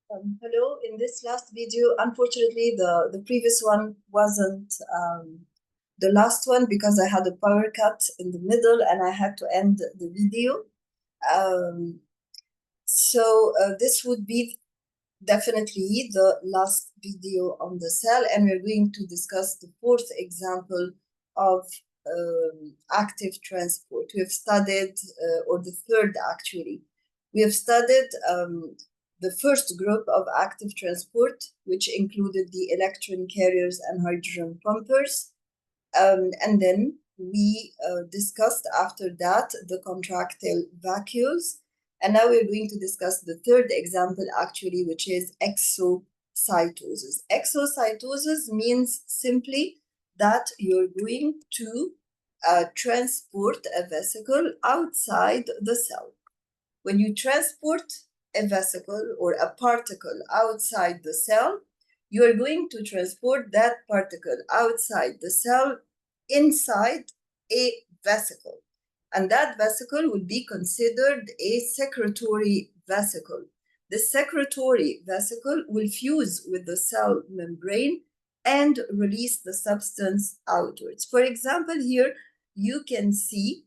Hello. In this last video, unfortunately, the previous one wasn't the last one because I had a power cut in the middle and I had to end the video. This would be definitely the last video on the cell, and we're going to discuss the fourth example of active transport. We have studied, or the third actually, we have studied the first group of active transport, which included the electron carriers and hydrogen pumpers. And then we discussed after that the contractile vacuoles. And now we're going to discuss the third example actually, which is exocytosis. Exocytosis means simply that you're going to transport a vesicle outside the cell. When you transport a vesicle or a particle outside the cell, you are going to transport that particle outside the cell inside a vesicle. And that vesicle will be considered a secretory vesicle. The secretory vesicle will fuse with the cell membrane and release the substance outwards. For example, here you can see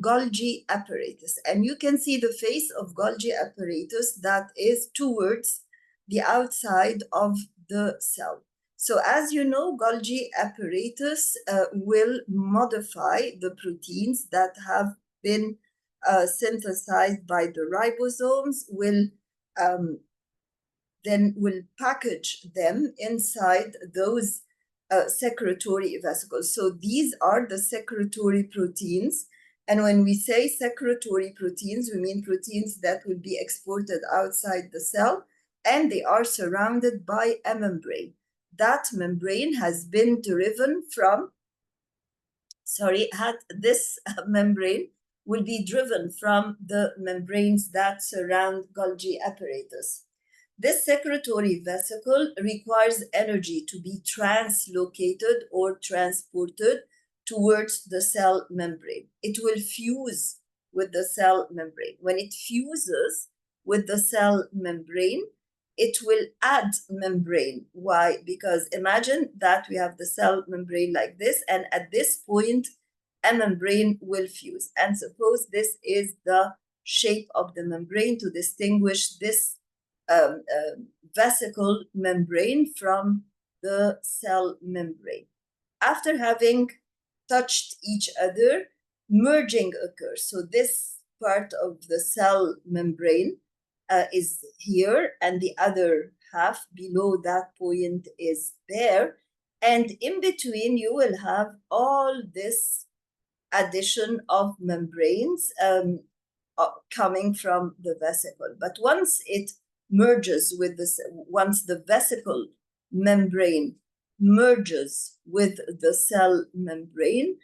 Golgi apparatus, and you can see the face of Golgi apparatus that is towards the outside of the cell. So as you know, Golgi apparatus will modify the proteins that have been synthesized by the ribosomes, then will package them inside those secretory vesicles. So these are the secretory proteins. And when we say secretory proteins, we mean proteins that will be exported outside the cell, and they are surrounded by a membrane. That membrane has been driven from, this membrane will be driven from the membranes that surround Golgi apparatus. This secretory vesicle requires energy to be translocated or transported towards the cell membrane. It will fuse with the cell membrane. When it fuses with the cell membrane, it will add membrane. Why? Because imagine that we have the cell membrane like this, and at this point, a membrane will fuse. And suppose this is the shape of the membrane to distinguish this vesicle membrane from the cell membrane. After having touched each other, merging occurs. So this part of the cell membrane is here, and the other half below that point is there. And in between, you will have all this addition of membranes coming from the vesicle. But once it merges with this, once the vesicle membrane merges with the cell membrane,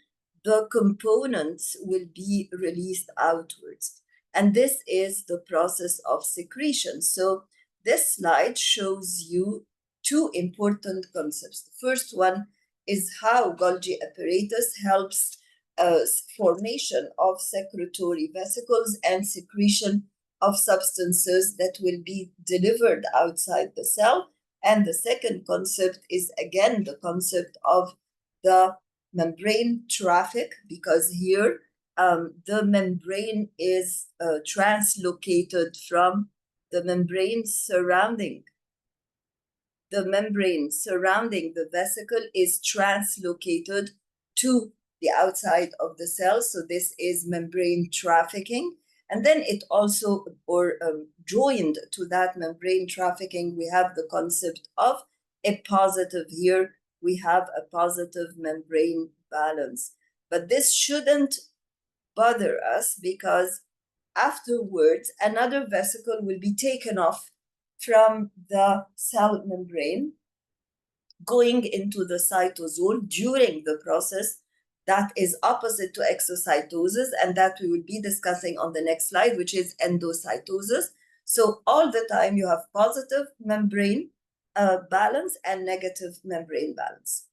the components will be released outwards. And this is the process of secretion. So this slide shows you two important concepts. The first one is how Golgi apparatus helps formation of secretory vesicles and secretion of substances that will be delivered outside the cell. And the second concept is again the concept of the membrane traffic, because here the membrane is translocated from the membrane surrounding. The membrane surrounding the vesicle is translocated to the outside of the cell. So this is membrane trafficking. And then it also, joined to that membrane trafficking, we have the concept of a positive. Here we have a positive membrane balance. But this shouldn't bother us, because afterwards another vesicle will be taken off from the cell membrane, going into the cytosol during the process that is opposite to exocytosis, and that we will be discussing on the next slide, which is endocytosis. So all the time you have positive membrane balance and negative membrane balance.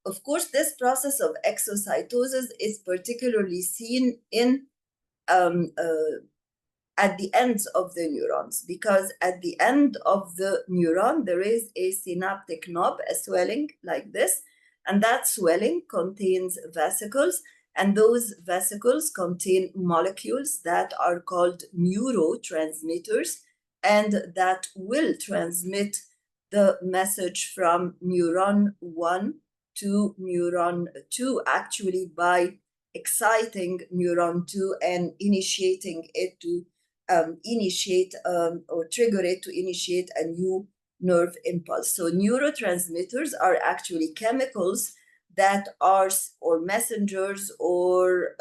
Of course, this process of exocytosis is particularly seen in at the ends of the neurons, because at the end of the neuron, there is a synaptic knob, a swelling like this, and that swelling contains vesicles, and those vesicles contain molecules that are called neurotransmitters, and that will transmit the message from neuron 1 to neuron 2, actually by exciting neuron 2 and initiating it to initiate or trigger it to initiate a new nerve impulse. So neurotransmitters are actually chemicals that are, or messengers, or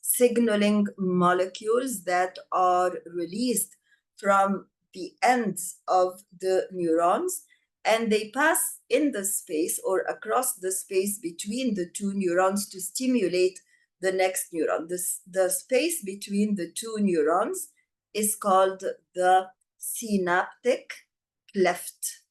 signaling molecules that are released from the ends of the neurons, and they pass in the space or across the space between the two neurons to stimulate the next neuron. The space between the two neurons is called the synaptic cleft.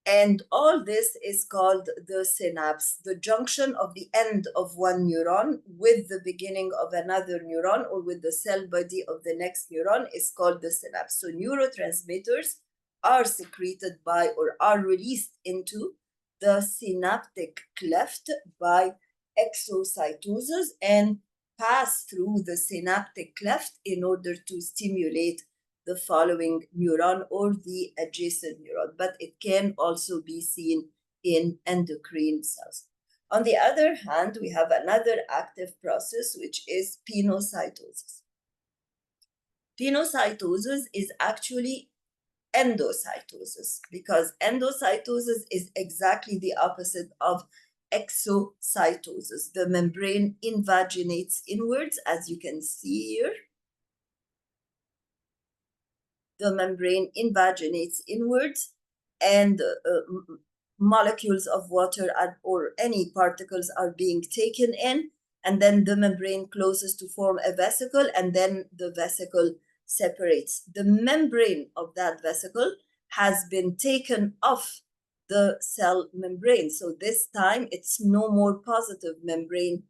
And all this is called the synapse, the junction of the end of one neuron with the beginning of another neuron, or with the cell body of the next neuron, is called the synapse. So neurotransmitters are secreted by, or are released into the synaptic cleft by exocytosis and pass through the synaptic cleft in order to stimulate the following neuron or the adjacent neuron, but it can also be seen in endocrine cells. On the other hand, we have another active process, which is pinocytosis. Pinocytosis is actually endocytosis, because endocytosis is exactly the opposite of exocytosis. The membrane invaginates inwards, as you can see here. The membrane invaginates inwards, and molecules of water or any particles are being taken in, and then the membrane closes to form a vesicle, and then the vesicle separates. The membrane of that vesicle has been taken off the cell membrane. So this time it's no more positive membrane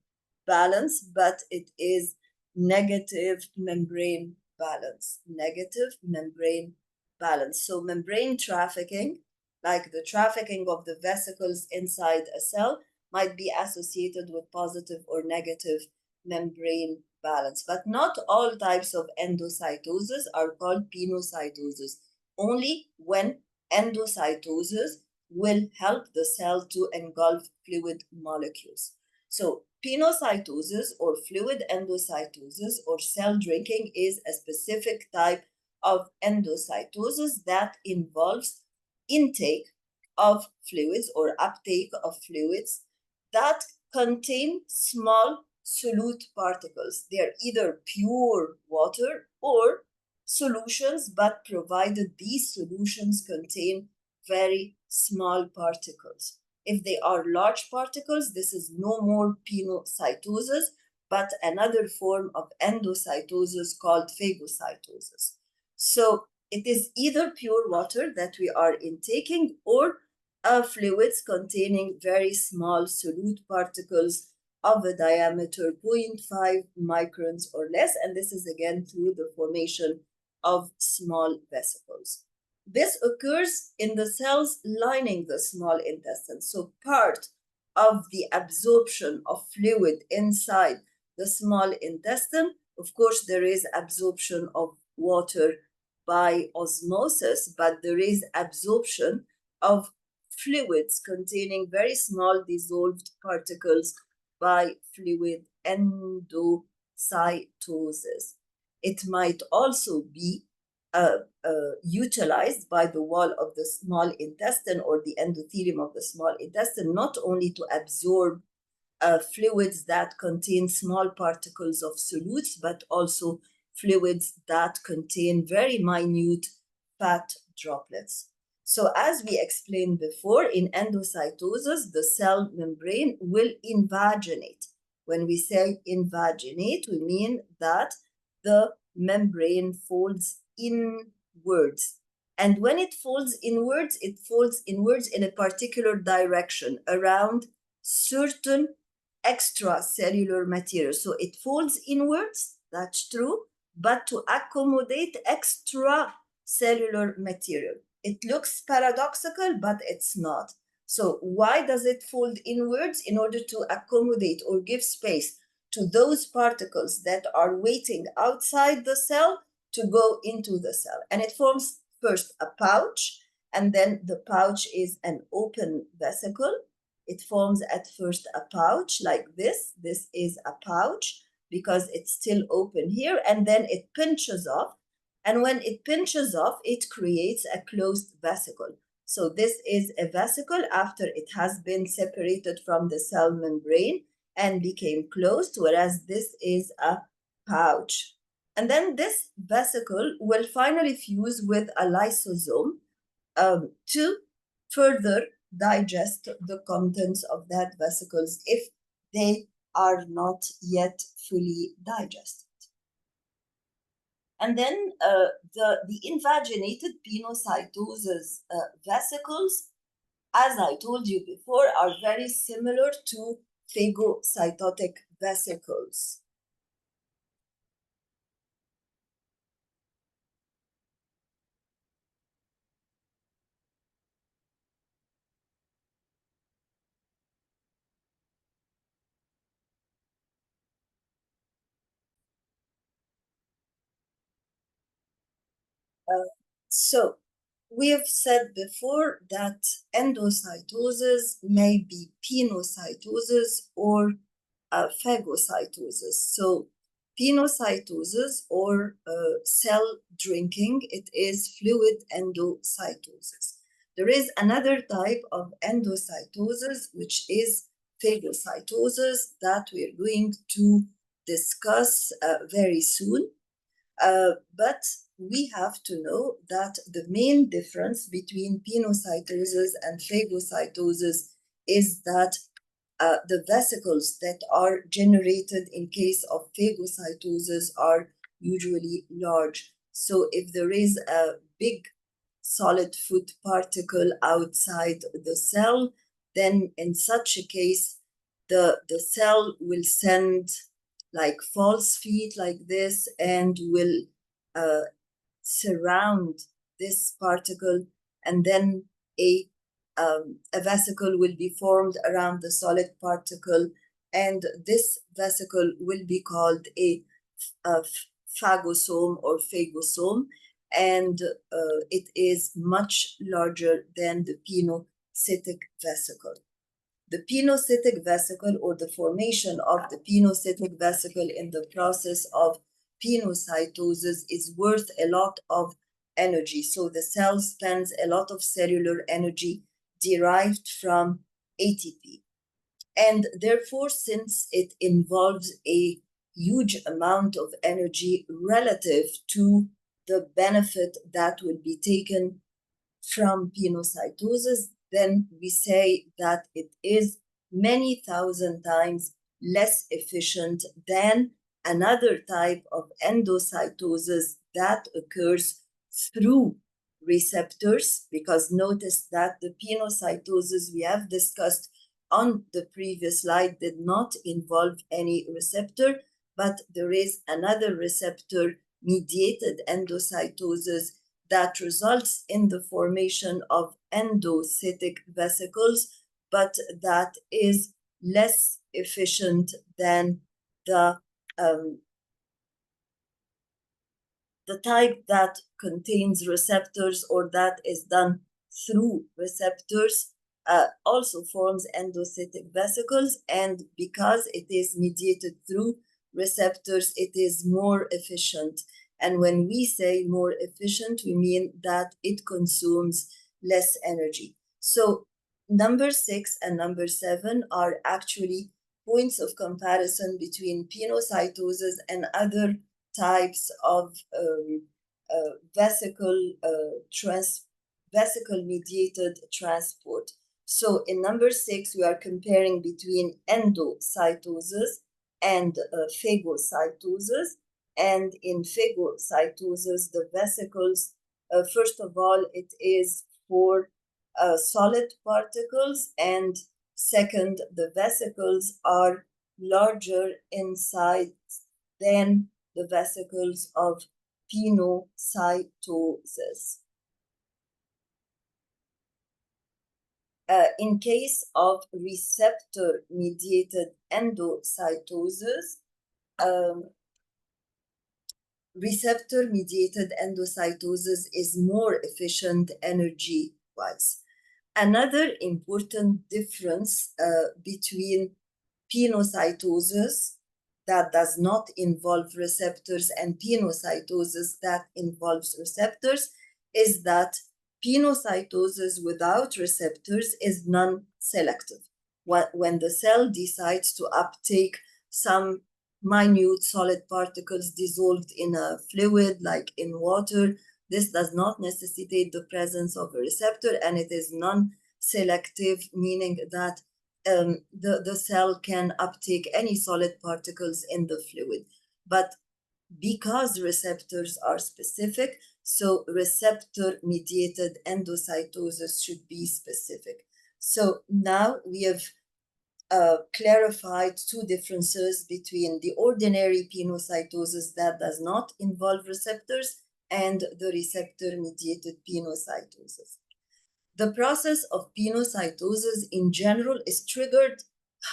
balance, but it is negative membrane balance, negative membrane balance. So membrane trafficking, like the trafficking of the vesicles inside a cell, might be associated with positive or negative membrane balance. But not all types of endocytosis are called pinocytosis, only when endocytosis will help the cell to engulf fluid molecules. So pinocytosis, or fluid endocytosis, or cell drinking, is a specific type of endocytosis that involves intake of fluids or uptake of fluids that contain small solute particles. They're either pure water or solutions, but provided these solutions contain very small particles. If they are large particles, this is no more pinocytosis, but another form of endocytosis called phagocytosis. So it is either pure water that we are intaking, or fluids containing very small solute particles of a diameter 0.5 microns or less, and this is again through the formation of small vesicles. This occurs in the cells lining the small intestine. So part of the absorption of fluid inside the small intestine, of course, there is absorption of water by osmosis, but there is absorption of fluids containing very small dissolved particles by fluid endocytosis. It might also be utilized by the wall of the small intestine or the endothelium of the small intestine, not only to absorb fluids that contain small particles of solutes, but also fluids that contain very minute fat droplets. So as we explained before, in endocytosis, the cell membrane will invaginate. When we say invaginate, we mean that the membrane folds inwards. And when it folds inwards in a particular direction around certain extracellular material. So it folds inwards, that's true, but to accommodate extracellular material. It looks paradoxical, but it's not. So why does it fold inwards? In order to accommodate or give space to those particles that are waiting outside the cell to go into the cell. And it forms first a pouch, and then the pouch is an open vesicle. It forms at first a pouch like this. This is a pouch because it's still open here, and then it pinches off. And when it pinches off, it creates a closed vesicle. So this is a vesicle after it has been separated from the cell membrane and became closed, whereas this is a pouch. And then this vesicle will finally fuse with a lysosome to further digest the contents of that vesicles if they are not yet fully digested. And then the invaginated pinocytosis vesicles, as I told you before, are very similar to phagocytotic vesicles. So we have said before that endocytosis may be pinocytosis or phagocytosis. So pinocytosis or cell drinking, it is fluid endocytosis. There is another type of endocytosis, which is phagocytosis, that we are going to discuss very soon. But we have to know that the main difference between pinocytosis and phagocytosis is that the vesicles that are generated in case of phagocytosis are usually large. So if there is a big solid food particle outside the cell, then in such a case, the cell will send like false feet like this and will surround this particle, and then a vesicle will be formed around the solid particle, and this vesicle will be called a phagosome or phagosome, and it is much larger than the pinocytic vesicle. The pinocytic vesicle, or the formation of the pinocytic vesicle in the process of pinocytosis, is worth a lot of energy. So the cell spends a lot of cellular energy derived from ATP. And therefore, since it involves a huge amount of energy relative to the benefit that will be taken from pinocytosis, then we say that it is many thousand times less efficient than another type of endocytosis that occurs through receptors, because notice that the pinocytosis we have discussed on the previous slide did not involve any receptor, but there is another receptor mediated endocytosis that results in the formation of endocytic vesicles, but that is less efficient than the type that contains receptors or that is done through receptors. Also forms endocytic vesicles, and because it is mediated through receptors, it is more efficient. And when we say more efficient, we mean that it consumes less energy. So number 6 and number 7 are actually points of comparison between pinocytosis and other types of vesicle-mediated transport. So in number 6, we are comparing between endocytosis and phagocytosis. And in phagocytosis, the vesicles, first of all, it is for solid particles, and second, the vesicles are larger in size than the the vesicles of pinocytosis. In case of receptor-mediated endocytosis, receptor-mediated endocytosis is more efficient energy-wise. Another important difference between pinocytosis that does not involve receptors and pinocytosis that involves receptors is that pinocytosis without receptors is non-selective. When the cell decides to uptake some minute solid particles dissolved in a fluid like in water, this does not necessitate the presence of a receptor, and it is non-selective, meaning that the cell can uptake any solid particles in the fluid. But because receptors are specific, so receptor-mediated endocytosis should be specific. So now we have clarified two differences between the ordinary pinocytosis that does not involve receptors and the receptor-mediated pinocytosis. The process of pinocytosis in general is triggered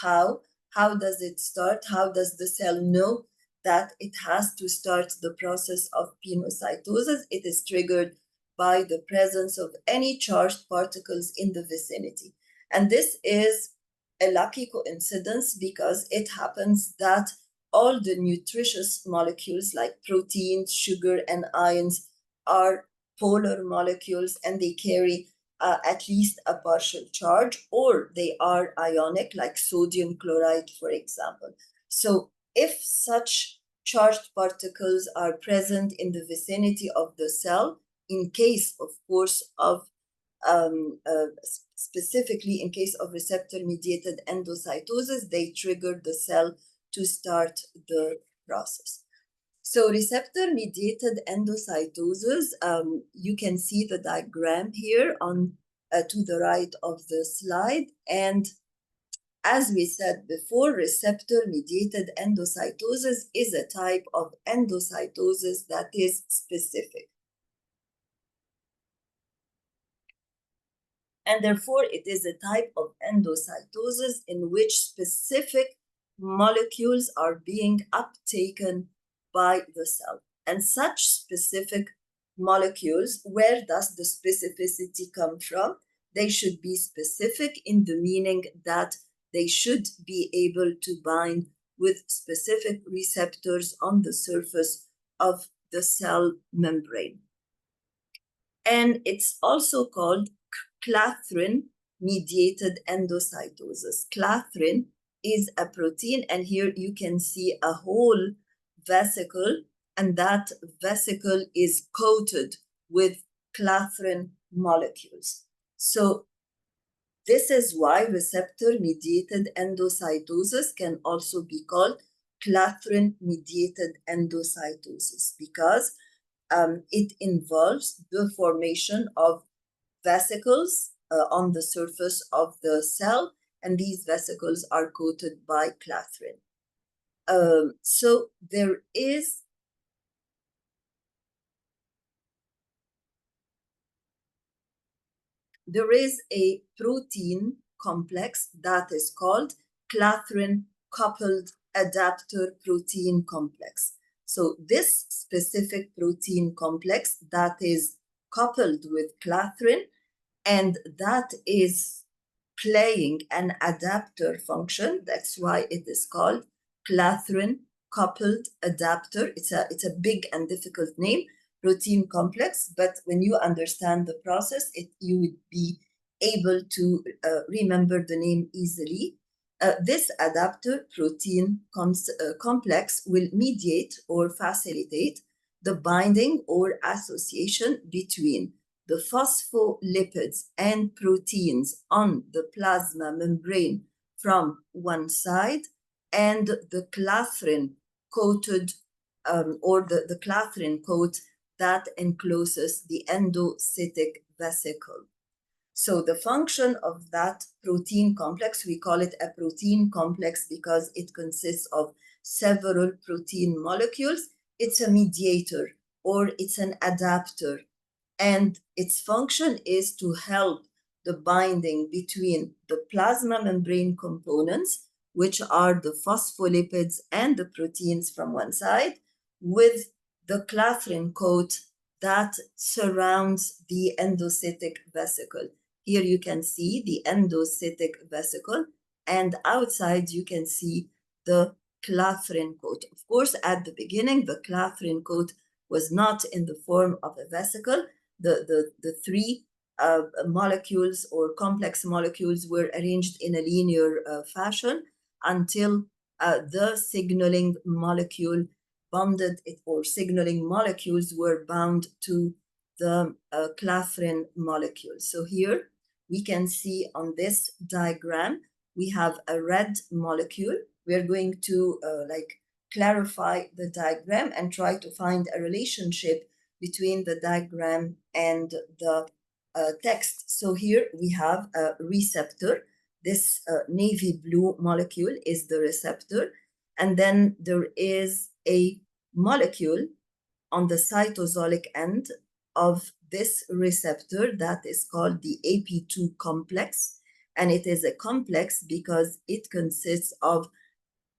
how? How does it start? How does the cell know that it has to start the process of pinocytosis? It is triggered by the presence of any charged particles in the vicinity. And this is a lucky coincidence because it happens that all the nutritious molecules like proteins, sugar, and ions are polar molecules, and they carry at least a partial charge, or they are ionic, like sodium chloride, for example. So if such charged particles are present in the vicinity of the cell, in case, of course, of specifically in case of receptor-mediated endocytosis, they trigger the cell to start the process. So receptor-mediated endocytosis, you can see the diagram here on to the right of the slide. And as we said before, receptor-mediated endocytosis is a type of endocytosis that is specific. And therefore, it is a type of endocytosis in which specific molecules are being uptaken by the cell. And such specific molecules, where does the specificity come from? They should be specific in the meaning that they should be able to bind with specific receptors on the surface of the cell membrane. And it's also called clathrin-mediated endocytosis. Clathrin is a protein, and here you can see a whole vesicle, and that vesicle is coated with clathrin molecules. So this is why receptor-mediated endocytosis can also be called clathrin-mediated endocytosis, because it involves the formation of vesicles on the surface of the cell, and these vesicles are coated by clathrin. So there is a protein complex that is called clathrin-coupled adapter protein complex. So this specific protein complex that is coupled with clathrin, and that is playing an adapter function. That's why it is called clathrin-coupled adapter. It's a big and difficult name, protein complex, but when you understand the process, you would be able to remember the name easily. This adapter protein complex will mediate or facilitate the binding or association between the phospholipids and proteins on the plasma membrane from one side, and the clathrin coated or the clathrin coat that encloses the endocytic vesicle. So the function of that protein complex, we call it a protein complex because it consists of several protein molecules, it's a mediator or it's an adapter. And its function is to help the binding between the plasma membrane components, which are the phospholipids and the proteins from one side, with the clathrin coat that surrounds the endocytic vesicle. Here you can see the endocytic vesicle, and outside you can see the clathrin coat. Of course, at the beginning, the clathrin coat was not in the form of a vesicle. The three molecules or complex molecules were arranged in a linear fashion until the signaling molecule bonded it, or signaling molecules were bound to the clathrin molecule. So here we can see on this diagram, we have a red molecule. We're going to clarify the diagram and try to find a relationship between the diagram and the text. So here we have a receptor. This navy blue molecule is the receptor. And then there is a molecule on the cytosolic end of this receptor that is called the AP2 complex. And it is a complex because it consists of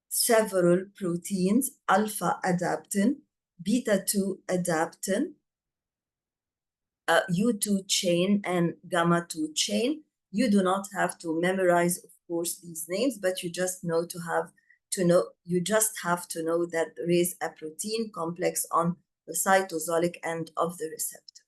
several proteins: alpha adaptin, beta 2 adaptin, U2 chain, and gamma 2 chain. You do not have to memorize, of course, these names, but you just have to know that there is a protein complex on the cytosolic end of the receptor.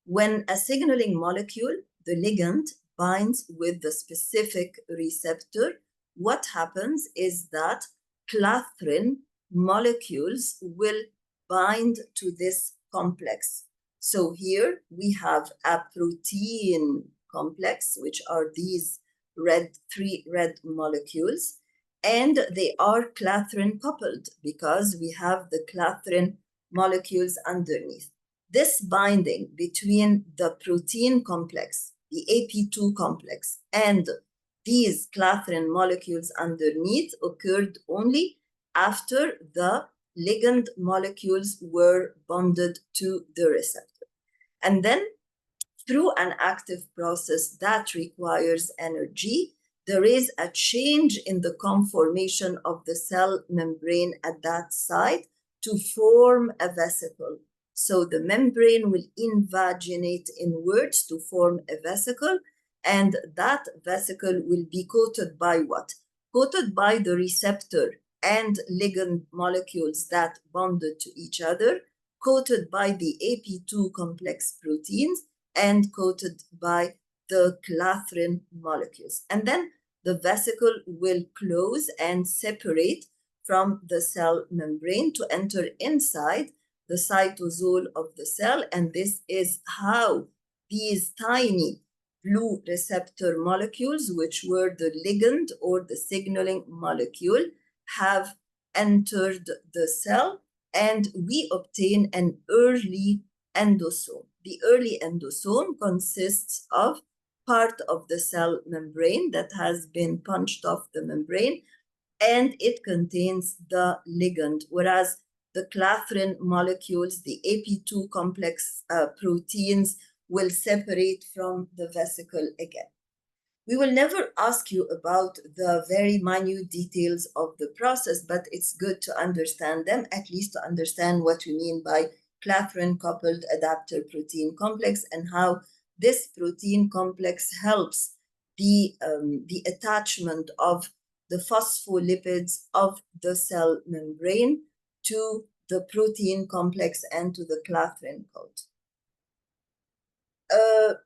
When a signaling molecule, the ligand, binds with the specific receptor, what happens is that clathrin molecules will bind to this complex. So here we have a protein complex, which are these three red molecules, and they are clathrin coupled because we have the clathrin molecules underneath. This binding between the protein complex, the AP2 complex, and these clathrin molecules underneath occurred only after the ligand molecules were bonded to the receptor. And then through an active process that requires energy, there is a change in the conformation of the cell membrane at that site to form a vesicle. So the membrane will invaginate inwards to form a vesicle, and that vesicle will be coated by what? Coated by the receptor and ligand molecules that bonded to each other, coated by the AP2 complex proteins, and coated by the clathrin molecules. And then the vesicle will close and separate from the cell membrane to enter inside the cytosol of the cell. And this is how these tiny blue receptor molecules, which were the ligand or the signaling molecule, have entered the cell, and we obtain an early endosome. The early endosome consists of part of the cell membrane that has been punched off the membrane, and it contains the ligand, whereas the clathrin molecules, the AP2 complex proteins, will separate from the vesicle again. We will never ask you about the very minute details of the process, but it's good to understand them, at least to understand what we mean by clathrin-coupled adapter protein complex and how this protein complex helps the attachment of the phospholipids of the cell membrane to the protein complex and to the clathrin coat.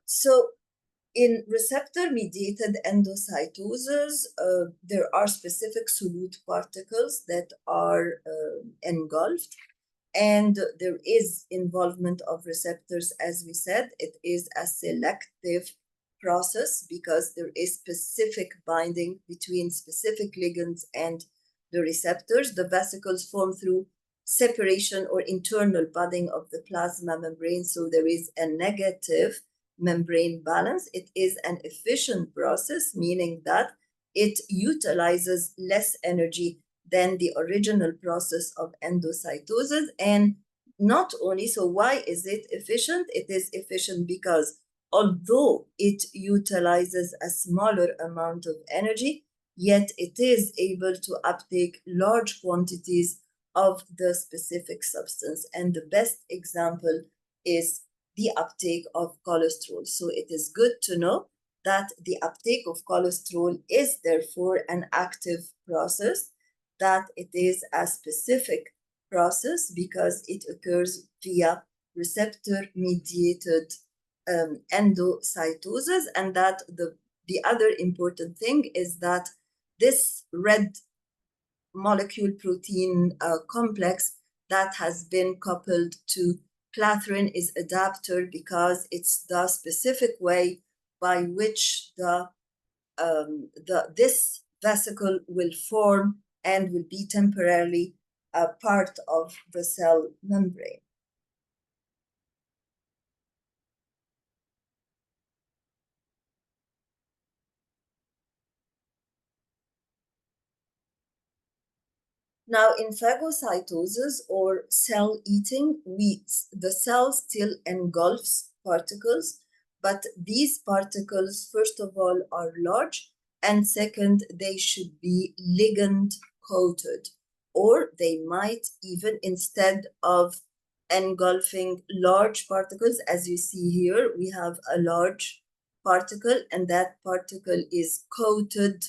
So in receptor-mediated endocytosis, there are specific solute particles that are engulfed, and there is involvement of receptors. As we said, it is a selective process because there is specific binding between specific ligands and the receptors. The vesicles form through separation or internal budding of the plasma membrane, so there is a negative membrane balance. It is an efficient process, meaning that it utilizes less energy than the original process of endocytosis. And not only so, why is it efficient? It is efficient because although it utilizes a smaller amount of energy, yet it is able to uptake large quantities of the specific substance. And the best example is the uptake of cholesterol. So it is good to know that the uptake of cholesterol is therefore an active process, that it is a specific process because it occurs via receptor-mediated endocytosis, and that the other important thing is that this red molecule protein complex that has been coupled to clathrin is adaptor because it's the specific way by which this vesicle will form and will be temporarily a part of the cell membrane. Now, in phagocytosis or cell eating, the cell still engulfs particles, but these particles, first of all, are large, and second, they should be ligand coated, or they might even, instead of engulfing large particles, as you see here, we have a large particle, and that particle is coated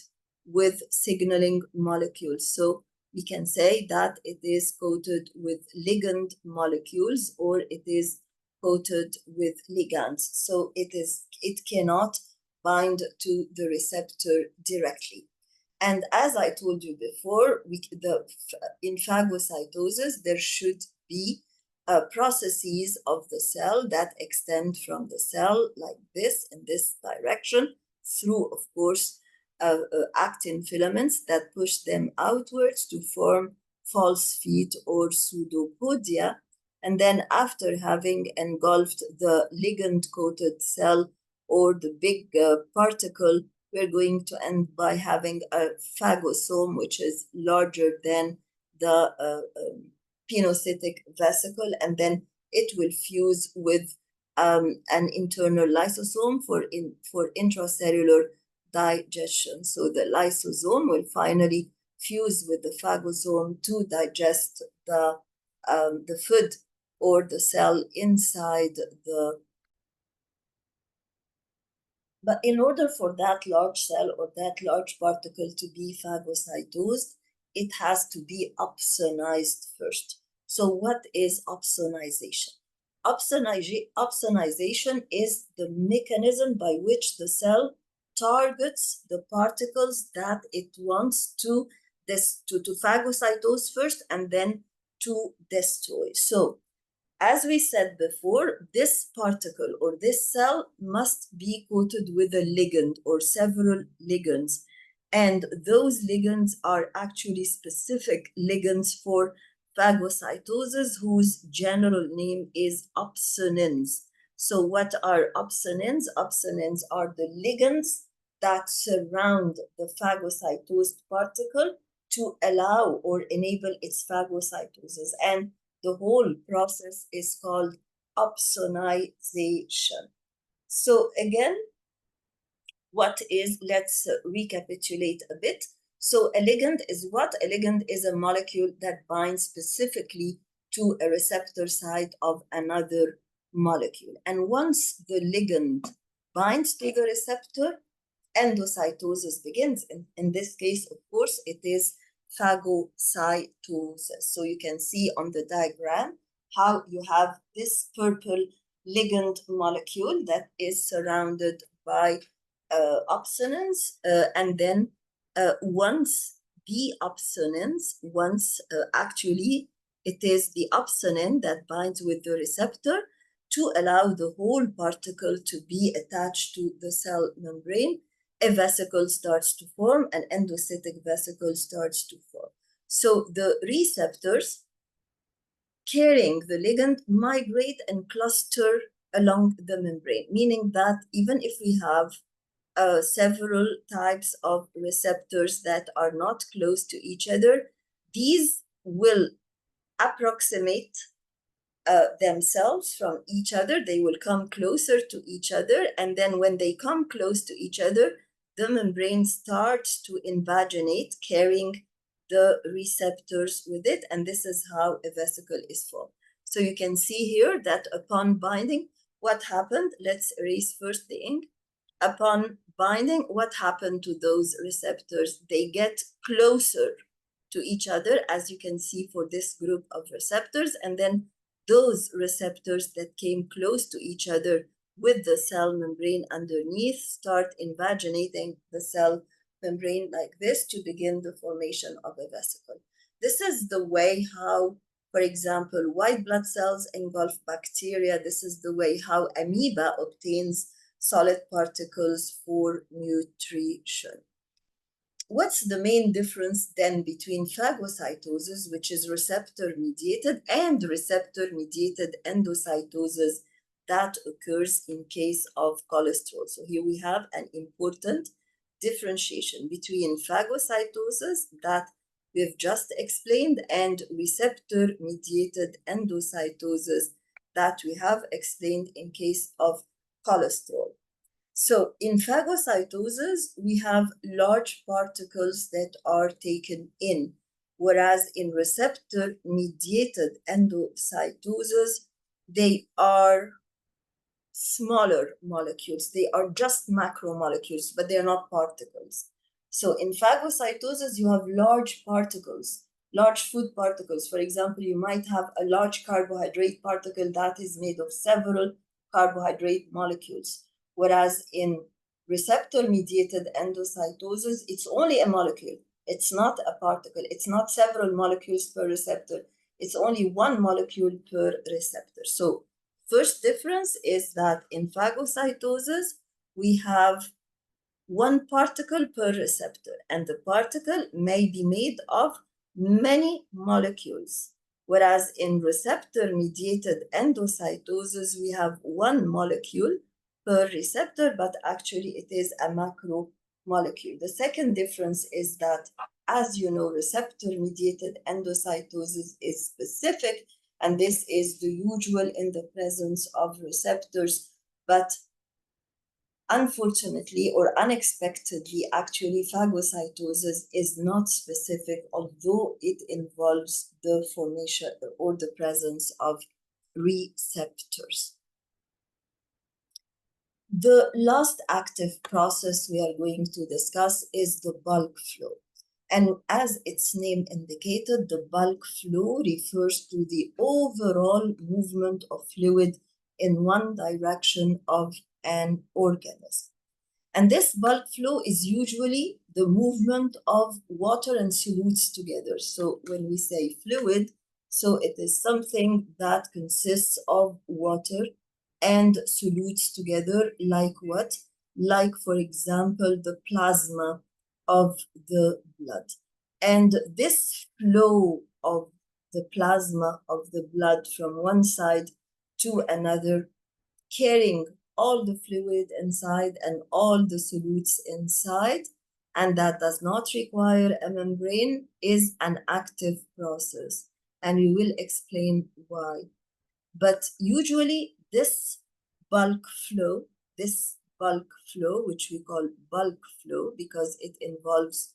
with signaling molecules. So we can say that it is coated with ligand molecules, or it is coated with ligands. So it cannot bind to the receptor directly. And as I told you before, in phagocytosis, there should be processes of the cell that extend from the cell like this, in this direction, through, of course, actin filaments that push them outwards to form false feet or pseudopodia. And then after having engulfed the ligand-coated cell or the big particle, we're going to end by having a phagosome, which is larger than the pinocytic vesicle, and then it will fuse with an internal lysosome for intracellular digestion. So the lysosome will finally fuse with the phagosome to digest the food or the cell inside the. But in order for that large cell or that large particle to be phagocytosed, it has to be opsonized first. So what is opsonization? Opsonization is the mechanism by which the cell targets the particles that it wants to phagocytose first and then to destroy. So as we said before, this particle or this cell must be coated with a ligand or several ligands. And those ligands are actually specific ligands for phagocytosis, whose general name is opsonins. So what are opsonins? Opsonins are the ligands that surround the phagocytosed particle to allow or enable its phagocytosis. And the whole process is called opsonization. So again, let's recapitulate a bit. So a ligand is what? A ligand is a molecule that binds specifically to a receptor site of another molecule. And once the ligand binds to the receptor, endocytosis begins. In this case, of course, it is phagocytosis. So you can see on the diagram how you have this purple ligand molecule that is surrounded by opsonins, and then once actually it is the opsonin that binds with the receptor to allow the whole particle to be attached to the cell membrane, a vesicle starts to form, an endocytic vesicle starts to form. So the receptors carrying the ligand migrate and cluster along the membrane, meaning that even if we have several types of receptors that are not close to each other, these will approximate themselves from each other. They will come closer to each other. And then when they come close to each other, the membrane starts to invaginate, carrying the receptors with it. And this is how a vesicle is formed. So you can see here that upon binding, what happened? Let's erase first the ink. Upon binding, what happened to those receptors? They get closer to each other, as you can see for this group of receptors. And then those receptors that came close to each other with the cell membrane underneath start invaginating the cell membrane like this to begin the formation of a vesicle. This is the way how, for example, white blood cells engulf bacteria. This is the way how amoeba obtains solid particles for nutrition. What's the main difference then between phagocytosis, which is receptor-mediated, and receptor-mediated endocytosis that occurs in case of cholesterol? So here we have an important differentiation between phagocytosis that we've just explained and receptor-mediated endocytosis that we have explained in case of cholesterol. So in phagocytosis, we have large particles that are taken in, whereas in receptor-mediated endocytosis, they are smaller molecules. They are just macromolecules, but they are not particles. So in phagocytosis, you have large particles, large food particles. For example, you might have a large carbohydrate particle that is made of several carbohydrate molecules. Whereas in receptor-mediated endocytosis, it's only a molecule. It's not a particle. It's not several molecules per receptor. It's only one molecule per receptor. So first difference is that in phagocytosis, we have one particle per receptor, and the particle may be made of many molecules. Whereas in receptor-mediated endocytosis, we have one molecule per receptor, but actually it is a macromolecule. The second difference is that, as you know, receptor-mediated endocytosis is specific, and this is the usual in the presence of receptors, but unfortunately or unexpectedly, actually, phagocytosis is not specific, although it involves the formation or the presence of receptors. The last active process we are going to discuss is the bulk flow. And as its name indicated, the bulk flow refers to the overall movement of fluid in one direction of an organism. And this bulk flow is usually the movement of water and solutes together. So when we say fluid, so it is something that consists of water and solutes together, like what? Like, for example, the plasma of the blood. And this flow of the plasma of the blood from one side to another, carrying all the fluid inside and all the solutes inside, and that does not require a membrane, is an active process. And we will explain why. But usually this bulk flow, which we call bulk flow because it involves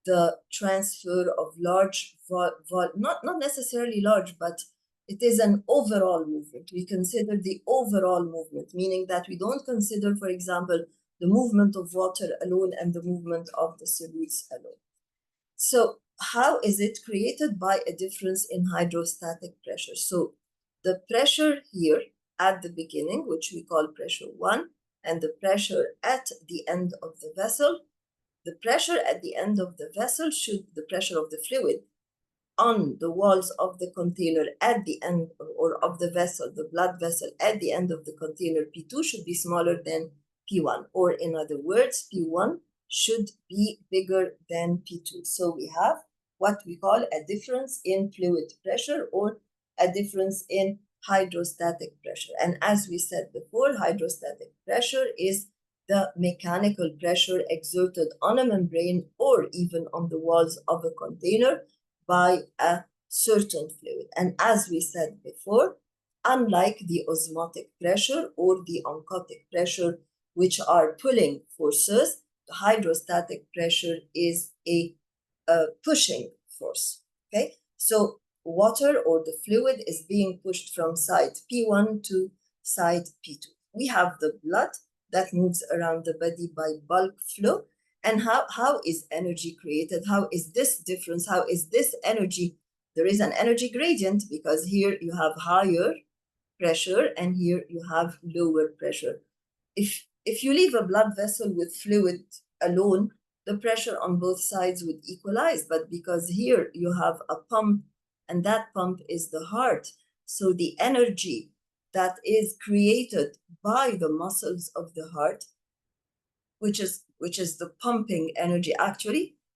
the transfer of large, not necessarily large, but it is an overall movement. We consider the overall movement, meaning that we don't consider, for example, the movement of water alone and the movement of the solutes alone. So how is it created? By a difference in hydrostatic pressure. So the pressure here at the beginning, which we call pressure 1, and the pressure at the end of the vessel, the pressure at the end of the vessel the pressure of the fluid on the walls of the container at the end, or of the vessel, the blood vessel at the end of the container, P2 should be smaller than P1, or in other words, P1 should be bigger than P2. So we have what we call a difference in fluid pressure, or a difference in hydrostatic pressure. And as we said before, hydrostatic pressure is the mechanical pressure exerted on a membrane or even on the walls of a container by a certain fluid. And as we said before, unlike the osmotic pressure or the oncotic pressure, which are pulling forces, the hydrostatic pressure is a pushing force. Okay, so water or the fluid is being pushed from site P1 to site P2. We have the blood that moves around the body by bulk flow. And how is energy created? How is this difference? How is this energy? There is an energy gradient because here you have higher pressure and here you have lower pressure. If you leave a blood vessel with fluid alone, the pressure on both sides would equalize. But because here you have a pump, and that pump is the heart, so the energy that is created by the muscles of the heart, which is the pumping energy,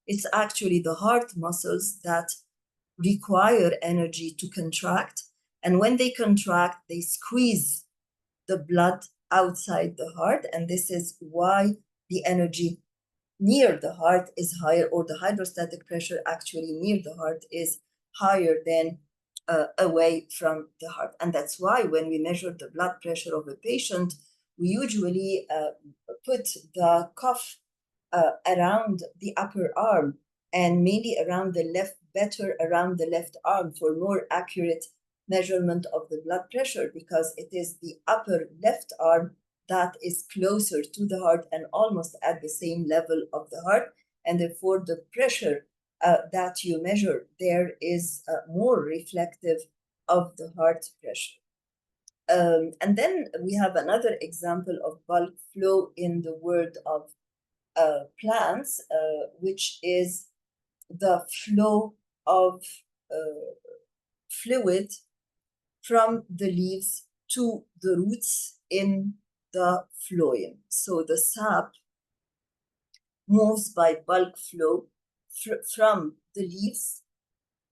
it's actually the heart muscles that require energy to contract. And when they contract, they squeeze the blood outside the heart. And this is why the energy near the heart is higher, or the hydrostatic pressure actually near the heart is higher than away from the heart. And that's why when we measure the blood pressure of a patient, we usually put the cuff around the upper arm, and mainly around the left, better around the left arm, for more accurate measurement of the blood pressure, because it is the upper left arm that is closer to the heart and almost at the same level of the heart. And therefore, the pressure that you measure there is more reflective of the heart pressure. And then we have another example of bulk flow in the world of plants, which is the flow of fluid from the leaves to the roots in the phloem. So the sap moves by bulk flow from the leaves.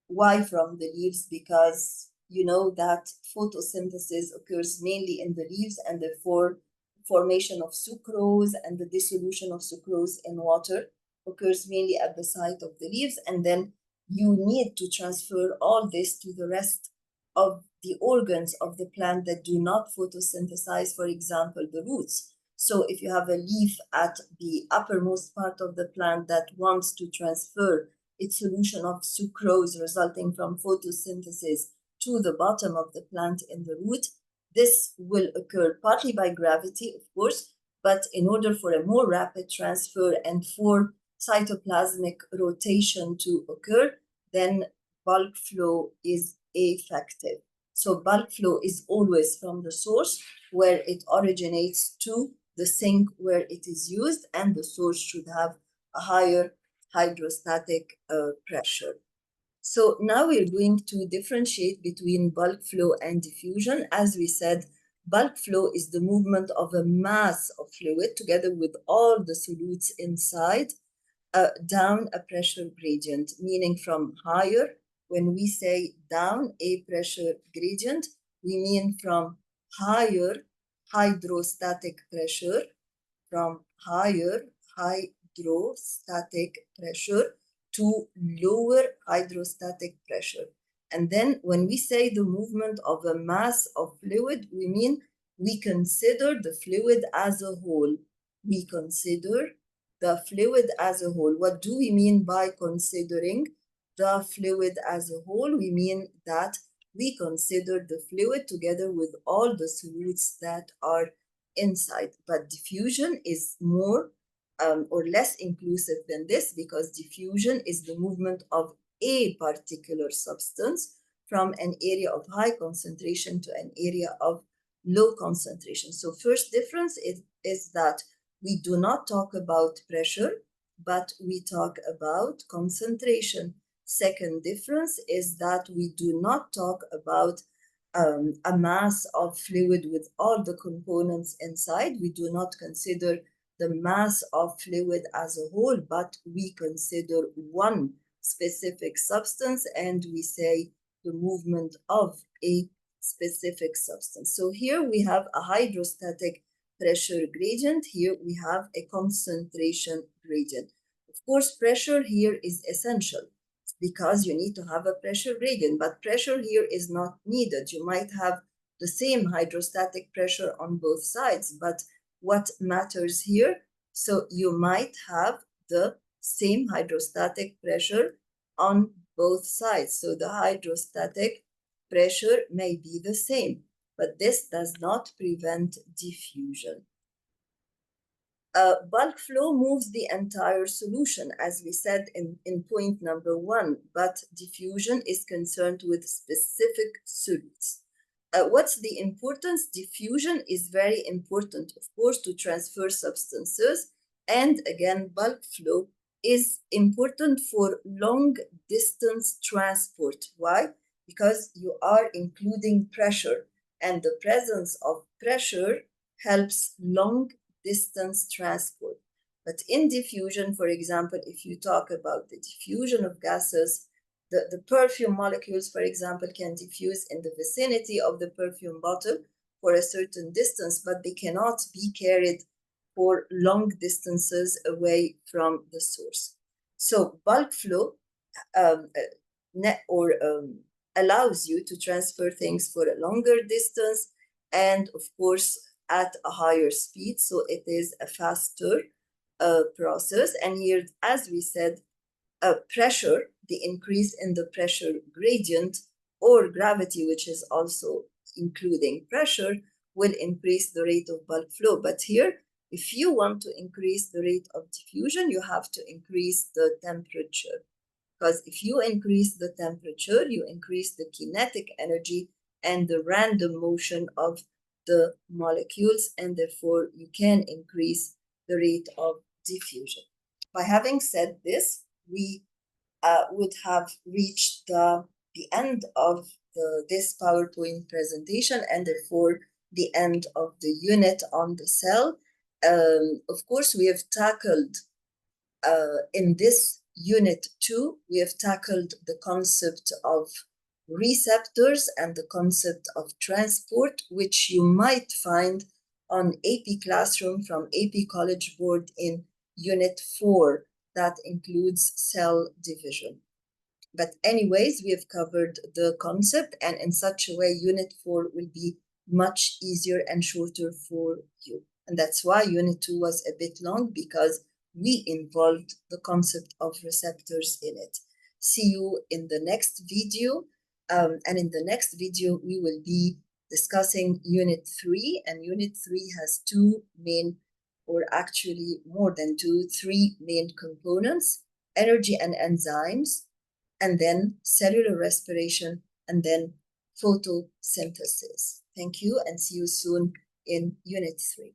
Why from the leaves? Because you know that photosynthesis occurs mainly in the leaves, and therefore formation of sucrose and the dissolution of sucrose in water occurs mainly at the site of the leaves. And then you need to transfer all this to the rest of the organs of the plant that do not photosynthesize, for example, the roots. So if you have a leaf at the uppermost part of the plant that wants to transfer its solution of sucrose resulting from photosynthesis to the bottom of the plant in the root, this will occur partly by gravity, of course, but in order for a more rapid transfer and for cytoplasmic rotation to occur, then bulk flow is effective. So bulk flow is always from the source where it originates to the sink where it is used, and the source should have a higher hydrostatic pressure. So now we're going to differentiate between bulk flow and diffusion. As we said, bulk flow is the movement of a mass of fluid together with all the solutes inside down a pressure gradient, meaning from higher. When we say down a pressure gradient, we mean from higher hydrostatic pressure, from higher hydrostatic pressure to lower hydrostatic pressure. And then when we say the movement of a mass of fluid, we mean we consider the fluid as a whole. We consider the fluid as a whole. What do we mean by considering the fluid as a whole? We mean that we consider the fluid together with all the solutes that are inside. But diffusion is more or less inclusive than this, because diffusion is the movement of a particular substance from an area of high concentration to an area of low concentration. So first difference is that we do not talk about pressure, but we talk about concentration. Second difference is that we do not talk about a mass of fluid with all the components inside. We do not consider the mass of fluid as a whole, but we consider one specific substance, and we say the movement of a specific substance. So here we have a hydrostatic pressure gradient. Here we have a concentration gradient. Of course, pressure here is essential. because you need to have a pressure gradient, but pressure here is not needed. You might have the same hydrostatic pressure on both sides, but what matters here? So you might have the same hydrostatic pressure on both sides. So the hydrostatic pressure may be the same, but this does not prevent diffusion. Bulk flow moves the entire solution, as we said in point number 1, but diffusion is concerned with specific solutes. What's the importance? Diffusion is very important, of course, to transfer substances. And again, bulk flow is important for long distance transport. Why? Because you are including pressure, and the presence of pressure helps long distance transport. But in diffusion, for example, if you talk about the diffusion of gases, the perfume molecules, for example, can diffuse in the vicinity of the perfume bottle for a certain distance, but they cannot be carried for long distances away from the source. So bulk flow allows you to transfer things for a longer distance and, of course, at a higher speed. So it is a faster process. And here, as we said, pressure, the increase in the pressure gradient, or gravity, which is also including pressure, will increase the rate of bulk flow. But here, if you want to increase the rate of diffusion, you have to increase the temperature. Because if you increase the temperature, you increase the kinetic energy and the random motion of the molecules, and therefore you can increase the rate of diffusion. By having said this, we would have reached the end of this PowerPoint presentation, and therefore the end of the unit on the cell. Of course, we have tackled in this unit 2, we have tackled the concept of receptors and the concept of transport, which you might find on AP Classroom from AP College Board in Unit 4, that includes cell division. But anyways, we have covered the concept, and in such a way, Unit 4 will be much easier and shorter for you. And that's why Unit 2 was a bit long, because we involved the concept of receptors in it. See you in the next video. And in the next video, we will be discussing Unit 3. And Unit 3 has 2 main, or actually more than 3 main components: energy and enzymes, and then cellular respiration, and then photosynthesis. Thank you, and see you soon in Unit 3.